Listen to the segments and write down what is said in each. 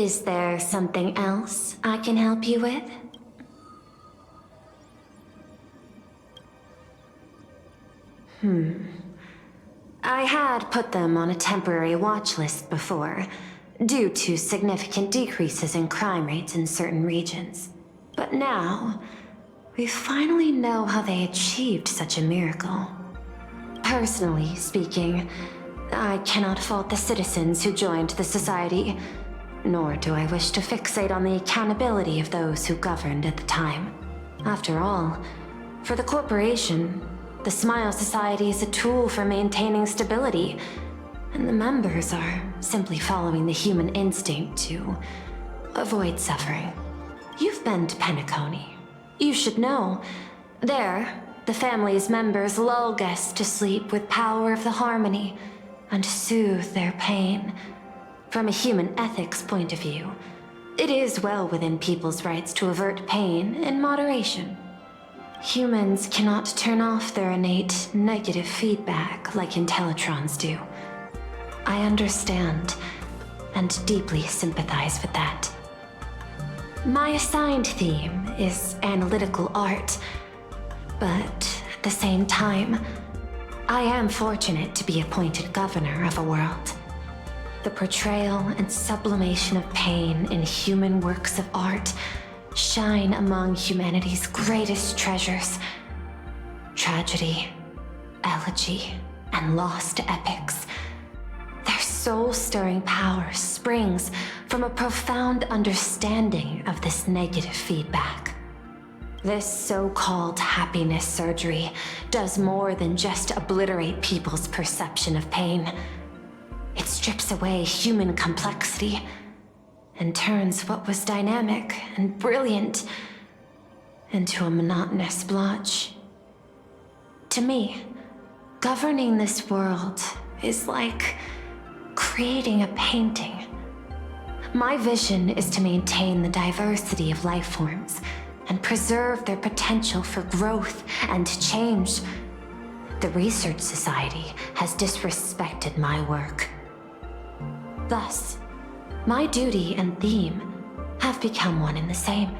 Is there something else I can help you with? I had put them on a temporary watch list before, due to significant decreases in crime rates in certain regions. But now, we finally know how they achieved such a miracle. Personally speaking, I cannot fault the citizens who joined the society, nor do I wish to fixate on the accountability of those who governed at the time. After all, for the corporation, the Smile Society is a tool for maintaining stability, and the members are simply following the human instinct to avoid suffering. You've been to Penacony. You should know. There, the family's members lull guests to sleep with power of the harmony and soothe their pain. From a human ethics point of view, it is well within people's rights to avert pain in moderation. Humans cannot turn off their innate negative feedback like Intellitrons do. I understand and deeply sympathize with that. My assigned theme is analytical art, but at the same time, I am fortunate to be appointed governor of a world. The portrayal and sublimation of pain in human works of art shine among humanity's greatest treasures. Tragedy, elegy, and lost epics. Their soul-stirring power springs from a profound understanding of this negative feedback. This so-called happiness surgery does more than just obliterate people's perception of pain. It strips away human complexity and turns what was dynamic and brilliant into a monotonous blotch. To me, governing this world is like creating a painting. My vision is to maintain the diversity of life forms and preserve their potential for growth and change. The Research Society has disrespected my work. Thus, my duty and theme have become one and the same.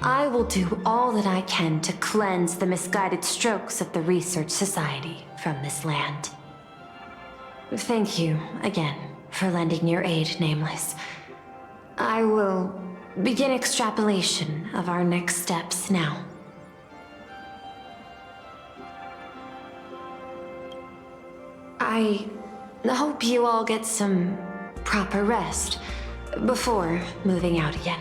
I will do all that I can to cleanse the misguided strokes of the Research Society from this land. Thank you again for lending your aid, Nameless. I will begin extrapolation of our next steps now. I hope you all get some proper rest before moving out again.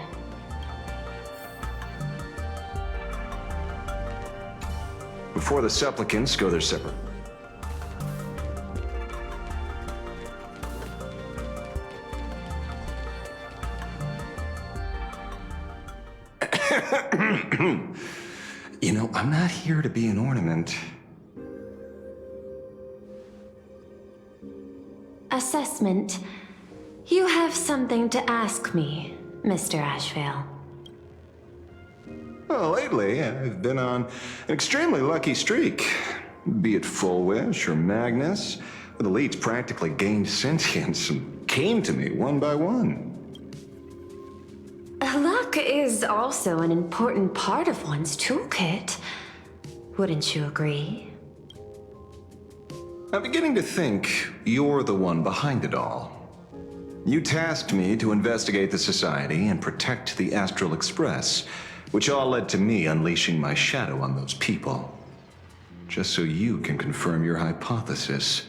Before the supplicants go their separate. You know, I'm not here to be an ornament. Assessment. You have something to ask me, Mr. Ashvale. Well, lately, I've been on an extremely lucky streak. Be it Full Wish or Magnus, where the leads practically gained sentience and came to me one by one. Luck is also an important part of one's toolkit. Wouldn't you agree? I'm beginning to think you're the one behind it all. You tasked me to investigate the Society and protect the Astral Express, which all led to me unleashing my shadow on those people. Just so you can confirm your hypothesis.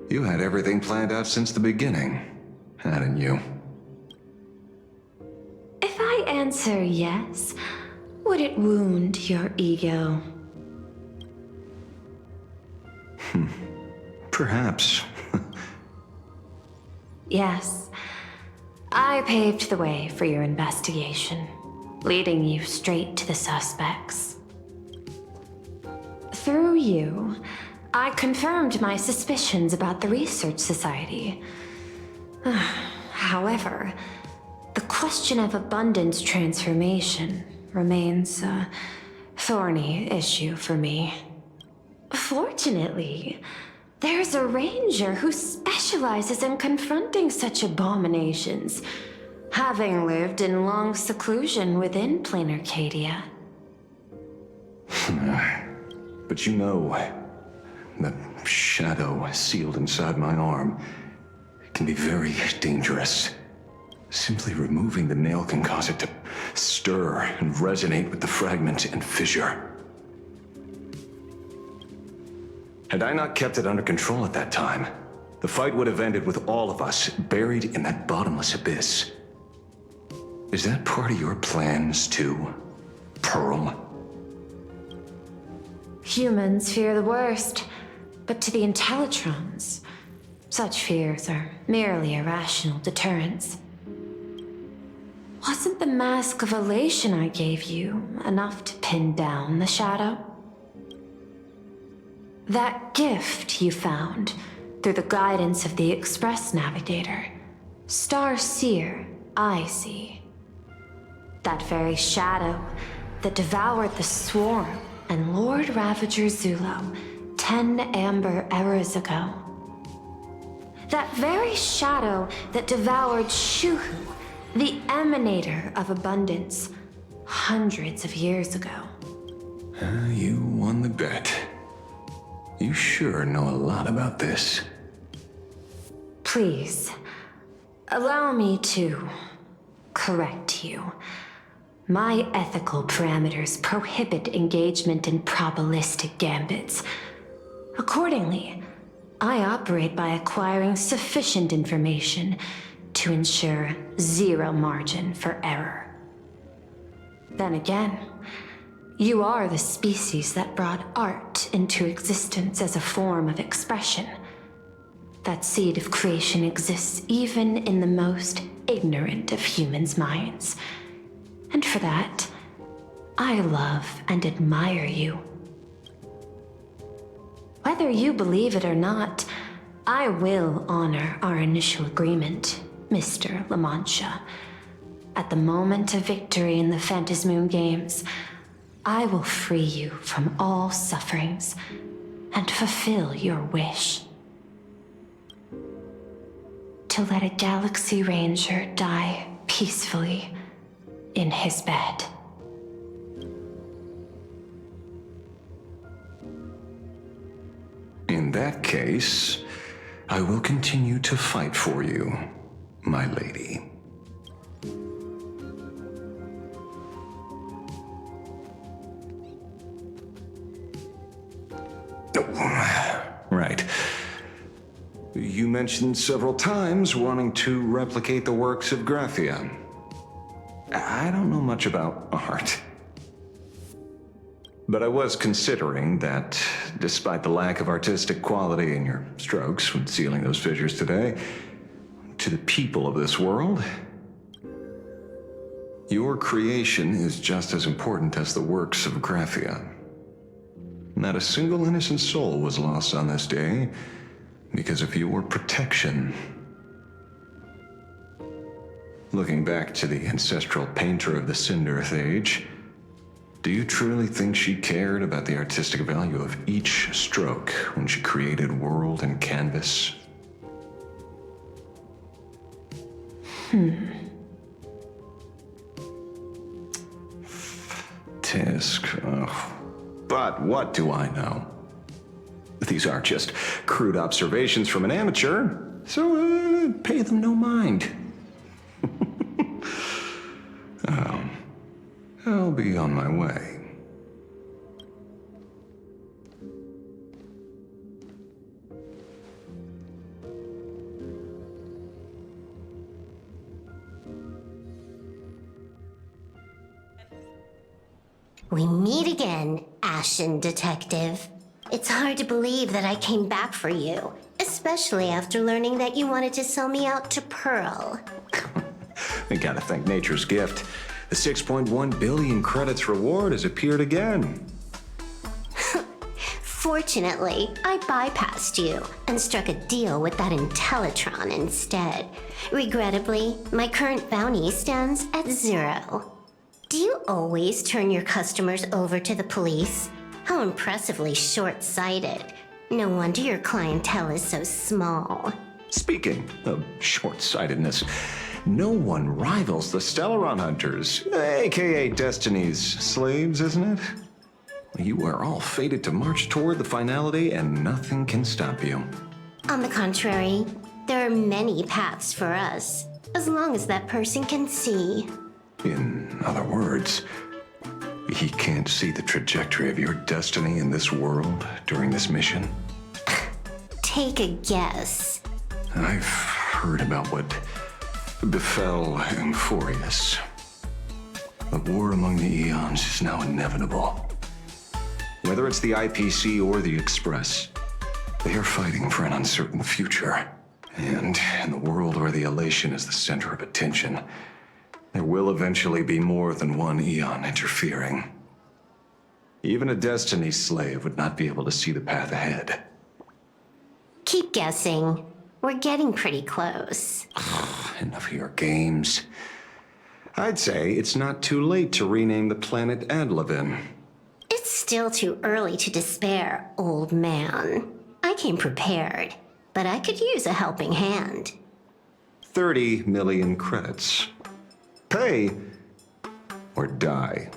You had everything planned out since the beginning, hadn't you? If I answer yes, would it wound your ego? Perhaps. Yes. I paved the way for your investigation, leading you straight to the suspects. Through you, I confirmed my suspicions about the Research Society. However, the question of abundance transformation remains a thorny issue for me. Fortunately, There's a ranger who specializes in confronting such abominations, having lived in long seclusion within plain Arcadia. But you know, the shadow sealed inside my arm can be very dangerous. Simply removing the nail can cause it to stir and resonate with the fragment and fissure. Had I not kept it under control at that time, the fight would have ended with all of us buried in that bottomless abyss. Is that part of your plans too, Pearl? Humans fear the worst, but to the Intellitrons, such fears are merely irrational deterrents. Wasn't the mask of elation I gave you enough to pin down the shadow? That gift you found through the guidance of the Express Navigator, Star Seer, I see. That very shadow that devoured the Swarm and Lord Ravager Zulo 10 amber eras ago. That very shadow that devoured Shuhu, the Emanator of Abundance, hundreds of years ago. You won the bet. You sure know a lot about this. Please, allow me to correct you. My ethical parameters prohibit engagement in probabilistic gambits. Accordingly, I operate by acquiring sufficient information to ensure zero margin for error. Then again, you are the species that brought art into existence as a form of expression. That seed of creation exists even in the most ignorant of humans' minds. And for that, I love and admire you. Whether you believe it or not, I will honor our initial agreement, Mr. La Mancha. At the moment of victory in the Phantasmoon Games, I will free you from all sufferings and fulfill your wish. To let a Galaxy Ranger die peacefully in his bed. In that case, I will continue to fight for you, my lady. Right. You mentioned several times wanting to replicate the works of Graphia. I don't know much about art. But I was considering that, despite the lack of artistic quality in your strokes when sealing those fissures today, to the people of this world, your creation is just as important as the works of Graphia. Not a single innocent soul was lost on this day because of your protection. Looking back to the ancestral painter of the Cinderth Age, do you truly think she cared about the artistic value of each stroke when she created world and canvas? Tisk, ugh. But what do I know? These are just crude observations from an amateur, so pay them no mind. I'll be on my way. We meet again, Ashen Detective. It's hard to believe that I came back for you, especially after learning that you wanted to sell me out to Pearl. I gotta thank nature's gift. The 6.1 billion credits reward has appeared again. Fortunately, I bypassed you and struck a deal with that Intellitron instead. Regrettably, my current bounty stands at 0. Do you always turn your customers over to the police? How impressively short-sighted. No wonder your clientele is so small. Speaking of short-sightedness, no one rivals the Stellaron Hunters, aka Destiny's slaves, isn't it? You are all fated to march toward the finality, and nothing can stop you. On the contrary, there are many paths for us, as long as that person can see. In other words, he can't see the trajectory of your destiny in this world during this mission? Take a guess. I've heard about what befell Euphorius. The war among the Eons is now inevitable. Whether it's the IPC or the Express, they are fighting for an uncertain future. And in the world where the elation is the center of attention, there will eventually be more than one Eon interfering. Even a Destiny slave would not be able to see the path ahead. Keep guessing. We're getting pretty close. Enough of your games. I'd say it's not too late to rename the planet Adlevin. It's still too early to despair, old man. I came prepared, but I could use a helping hand. 30 million credits. Pay or die.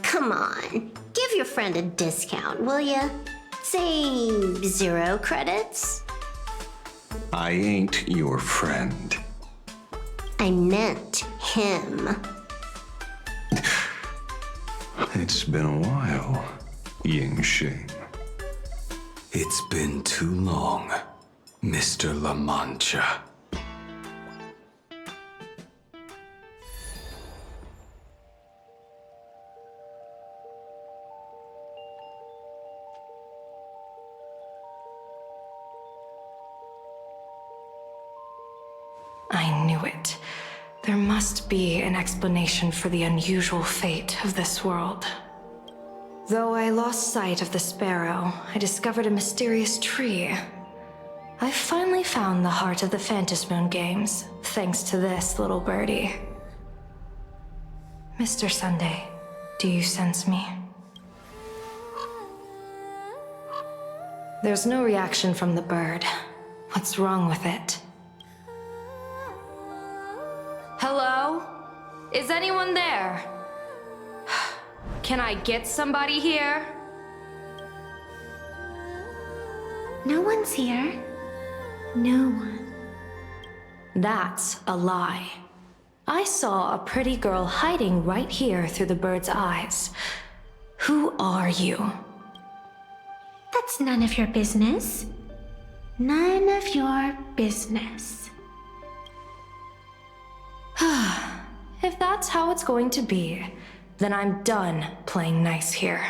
Come on, give your friend a discount, will ya? Say 0 credits? I ain't your friend. I meant him. It's been a while, Ying Shing. It's been too long, Mr. La Mancha. I knew it. There must be an explanation for the unusual fate of this world. Though I lost sight of the sparrow, I discovered a mysterious tree. I finally found the heart of the Phantasmoon games, thanks to this little birdie. Mr. Sunday, do you sense me? There's no reaction from the bird. What's wrong with it? Hello? Is anyone there? Can I get somebody here? No one's here. No one. That's a lie. I saw a pretty girl hiding right here through the bird's eyes. Who are you? That's none of your business. None of your business. If that's how it's going to be, then I'm done playing nice here.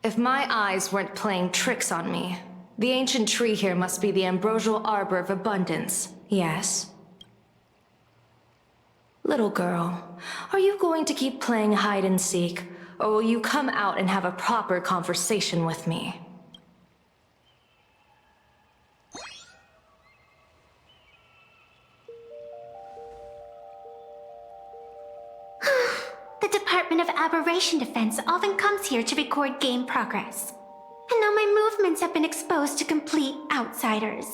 If my eyes weren't playing tricks on me, the ancient tree here must be the ambrosial arbor of abundance, yes? Little girl, are you going to keep playing hide and seek, or will you come out and have a proper conversation with me? The Department of Aberration Defense often comes here to record game progress. And now my movements have been exposed to complete outsiders.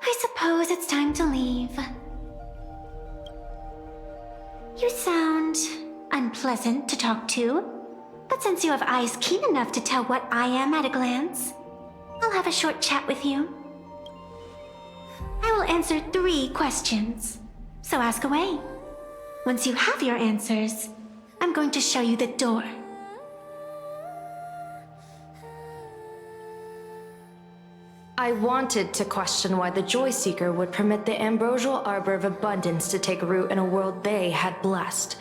I suppose it's time to leave. You sound unpleasant to talk to, but since you have eyes keen enough to tell what I am at a glance, I'll have a short chat with you. I will answer 3 questions, so ask away. Once you have your answers, I'm going to show you the door. I wanted to question why the Joy Seeker would permit the ambrosial arbor of abundance to take root in a world they had blessed.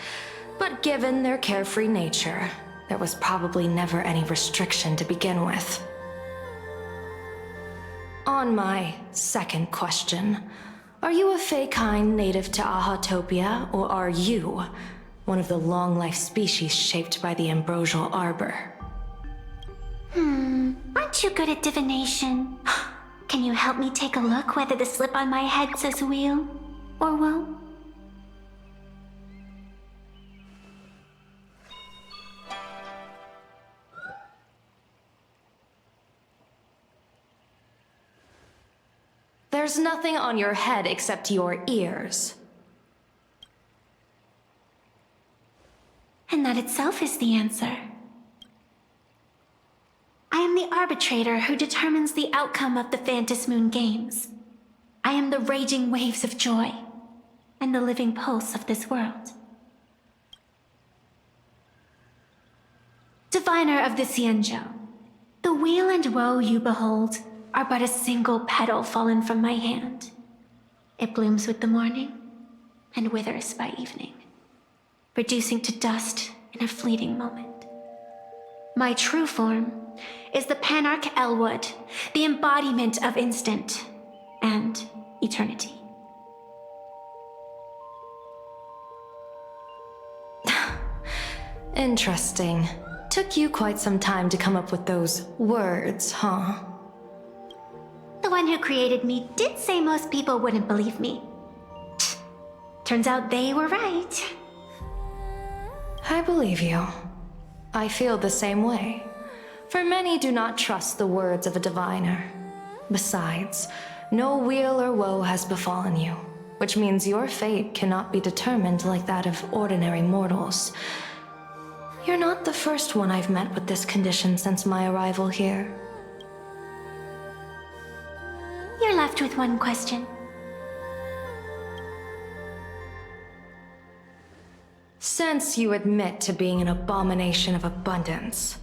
But given their carefree nature, there was probably never any restriction to begin with. On my second question, are you a Feykind native to Ahatopia, or are you one of the long-life species shaped by the ambrosial arbor? Aren't you good at divination? Can you help me take a look whether the slip on my head says wheel or woe? There's nothing on your head except your ears. And that itself is the answer. I am the arbitrator who determines the outcome of the Phantom Moon Games. I am the raging waves of joy, and the living pulse of this world. Diviner of the Xianzhou, the weal and woe you behold are but a single petal fallen from my hand. It blooms with the morning, and withers by evening, reducing to dust in a fleeting moment. My true form is the Panarch Elwood, the embodiment of instant and eternity. Interesting. Took you quite some time to come up with those words, huh? The one who created me did say most people wouldn't believe me. Turns out they were right. I believe you. I feel the same way. For many do not trust the words of a diviner. Besides, no weal or woe has befallen you, which means your fate cannot be determined like that of ordinary mortals. You're not the first one I've met with this condition since my arrival here. You're left with one question. Since you admit to being an abomination of abundance,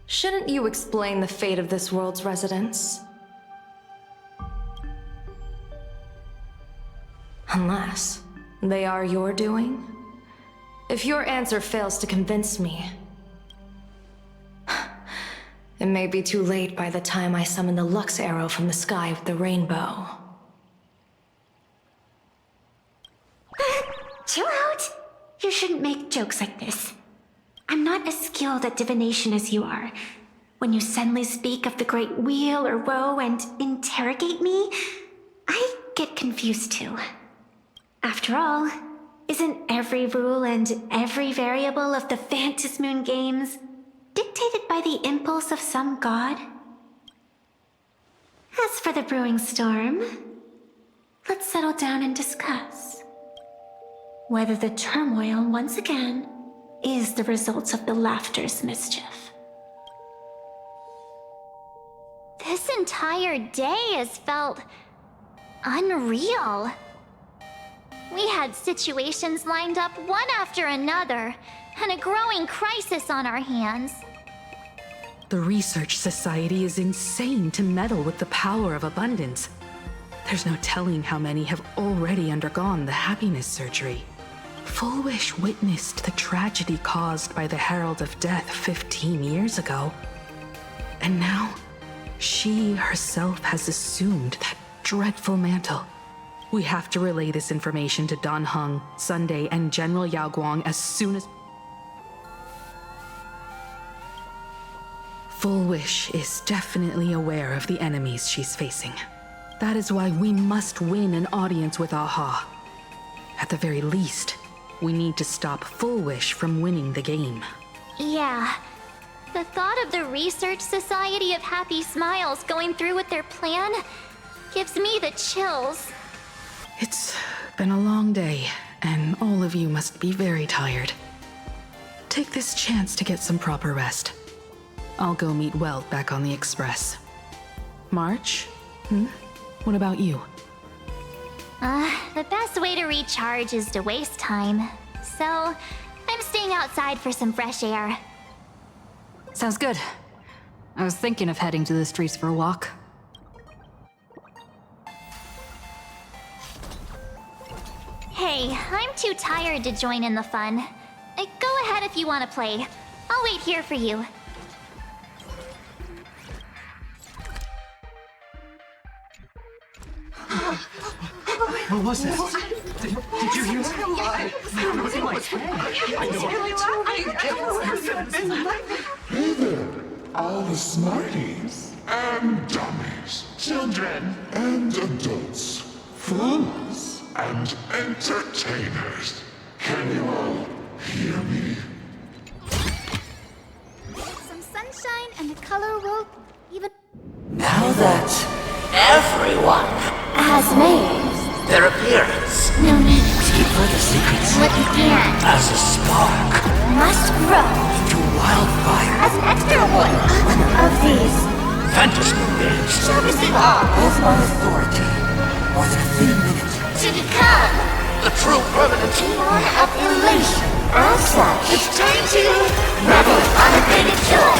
shouldn't you explain the fate of this world's residents? Unless they are your doing? If your answer fails to convince me, it may be too late by the time I summon the Lux Arrow from the sky with the rainbow. Chill out! You shouldn't make jokes like this. I'm not as skilled at divination as you are. When you suddenly speak of the great weal or woe and interrogate me, I get confused too. After all, isn't every rule and every variable of the Phantom Moon Games dictated by the impulse of some god? As for the brewing storm, let's settle down and discuss whether the turmoil once again is the result of the laughter's mischief. This entire day has felt unreal. We had situations lined up one after another, and a growing crisis on our hands. The Research Society is insane to meddle with the power of abundance. There's no telling how many have already undergone the happiness surgery. Full Wish witnessed the tragedy caused by the Herald of Death 15 years ago. And now, she herself has assumed that dreadful mantle. We have to relay this information to Dan Heng, Sunday, and General Yao Guang as soon as... Full Wish is definitely aware of the enemies she's facing. That is why we must win an audience with Aha. At the very least, we need to stop Full Wish from winning the game. Yeah. The thought of the Research Society of Happy Smiles going through with their plan gives me the chills. It's been a long day, and all of you must be very tired. Take this chance to get some proper rest. I'll go meet Weld back on the Express. March? What about you? The best way to recharge is to waste time. So, I'm staying outside for some fresh air. Sounds good. I was thinking of heading to the streets for a walk. Hey, I'm too tired to join in the fun. Go ahead if you want to play. I'll wait here for you. What was that? Did you hear that? Hey there, all the smarties and dummies, children and adults, fools and entertainers. Can you all hear me? Some sunshine and the color will even... Now that everyone has made. Their appearance. No need To keep further secrets. what began As a spark. must grow To wildfire. as an extra one of these. Fantasy beings. Shall receive all Of my authority. More than a fleeting minute. to become The true permanent. born of elation. As such, it's time to revel in unabated joy.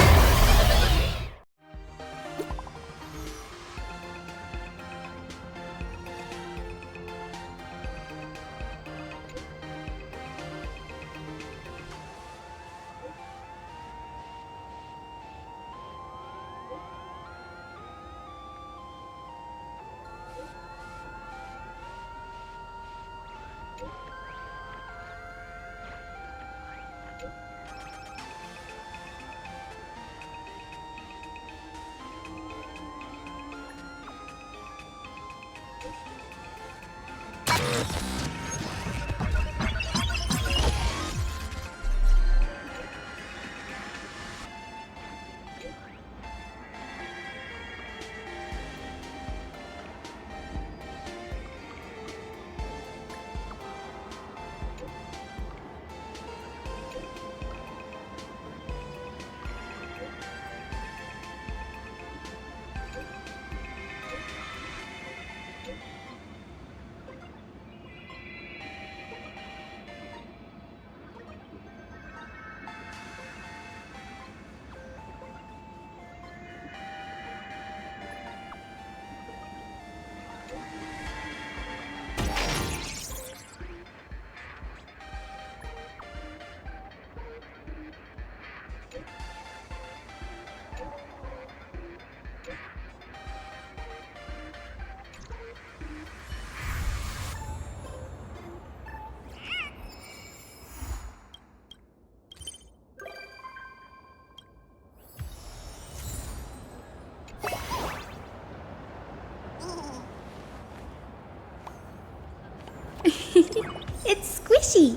It's squishy.